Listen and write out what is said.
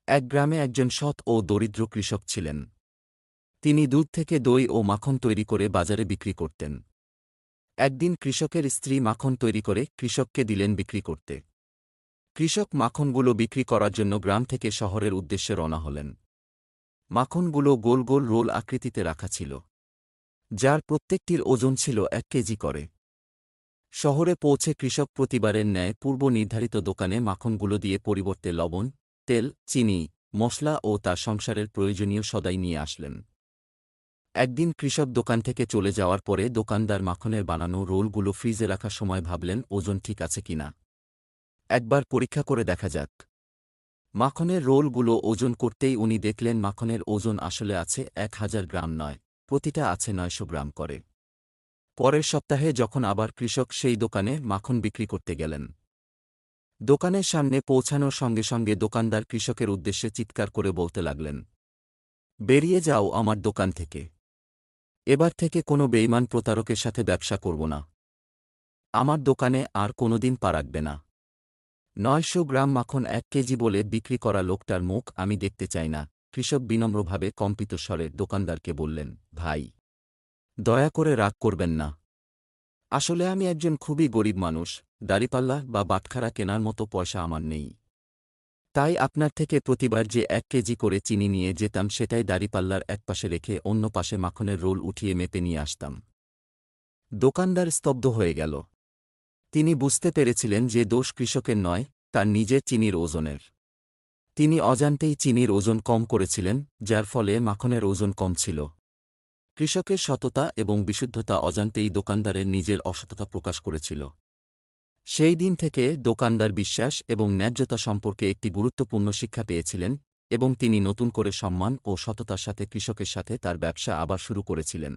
এক গ্রামে একজন সৎ ও দরিদ্র কৃষক ছিলেন। তিনি দুধ থেকে দই ও মাখন তৈরি করে বাজারে বিক্রি করতেন। একদিন কৃষকের স্ত্রী মাখন তৈরি করে কৃষককে দিলেন বিক্রি করতে। কৃষক মাখনগুলো বিক্রি করার জন্য গ্রাম থেকে শহরের উদ্দেশ্যে রওনা হলেন। মাখনগুলো গোল গোল রোল আকৃতিতে রাখা ছিল, যার প্রত্যেকটির ওজন ছিল 1 কেজি করে। শহরে পৌঁছে কৃষক প্রতিবারের ন্যায় পূর্ব নির্ধারিত দোকানে মাখনগুলো দিয়ে পরিবর্তে লবণ, তেল, চিনি, মশলা ও তার সংসারের প্রয়োজনীয় সদাই নিয়ে আসলেন। একদিন কৃষক দোকান থেকে চলে যাওয়ার পরে দোকানদার মাখনের বানানো রোলগুলো ফ্রিজে রাখার সময় ভাবলেন ওজন ঠিক আছে কিনা, একবার পরীক্ষা করে দেখা যাক। মাখনের রোলগুলো ওজন করতেই উনি দেখলেন মাখনের ওজন আসলে আছে 1000 গ্রাম নয়, প্রতিটা আছে 900 গ্রাম করে। পরের সপ্তাহে যখন আবার কৃষক সেই দোকানে মাখন বিক্রি করতে গেলেন, দোকানের সামনে পৌঁছানোর সঙ্গে সঙ্গে দোকানদার কৃষকের উদ্দেশ্যে চিৎকার করে বলতে লাগলেন, বেরিয়ে যাও আমার দোকান থেকে। এবার থেকে কোনো বেইমান প্রতারকের সাথে ব্যবসা করব না। আমার দোকানে আর কোনোদিন পা রাখবে না। 900 গ্রাম মাখন 1 কেজি বলে বিক্রি করা লোকটার মুখ আমি দেখতে চাই না। কৃষক বিনম্রভাবে কম্পিত স্বরে দোকানদারকে বললেন, ভাই, দয়া করে রাগ করবেন না। আসলে আমি একজন খুবই গরিব মানুষ, দাড়িপাল্লা বা বাটখারা কেনার মতো পয়সা আমার নেই। তাই আপনার থেকে প্রতিবার যে 1 কেজি করে চিনি নিয়ে যেতাম সেটাই দাড়িপাল্লার একপাশে রেখে অন্য পাশে মাখনের রোল উঠিয়ে মেপে নিয়ে আসতাম। দোকানদার স্তব্ধ হয়ে গেল। তিনি বুঝতে পেরেছিলেন যে দোষ কৃষকের নয়, তার নিজের চিনির ওজনের। তিনি অজান্তেই চিনির ওজন কম করেছিলেন, যার ফলে মাখনের ওজন কম ছিল। কৃষকের সততা এবং বিশুদ্ধতা অজান্তেই দোকানদারের নিজের অসততা প্রকাশ করেছিল। সেই দিন থেকে দোকানদার বিশ্বাস এবং ন্যায্যতা সম্পর্কে একটি গুরুত্বপূর্ণ শিক্ষা পেয়েছিলেন এবং তিনি নতুন করে সম্মান ও সততার সাথে কৃষকের সাথে তার ব্যবসা আবার শুরু করেছিলেন।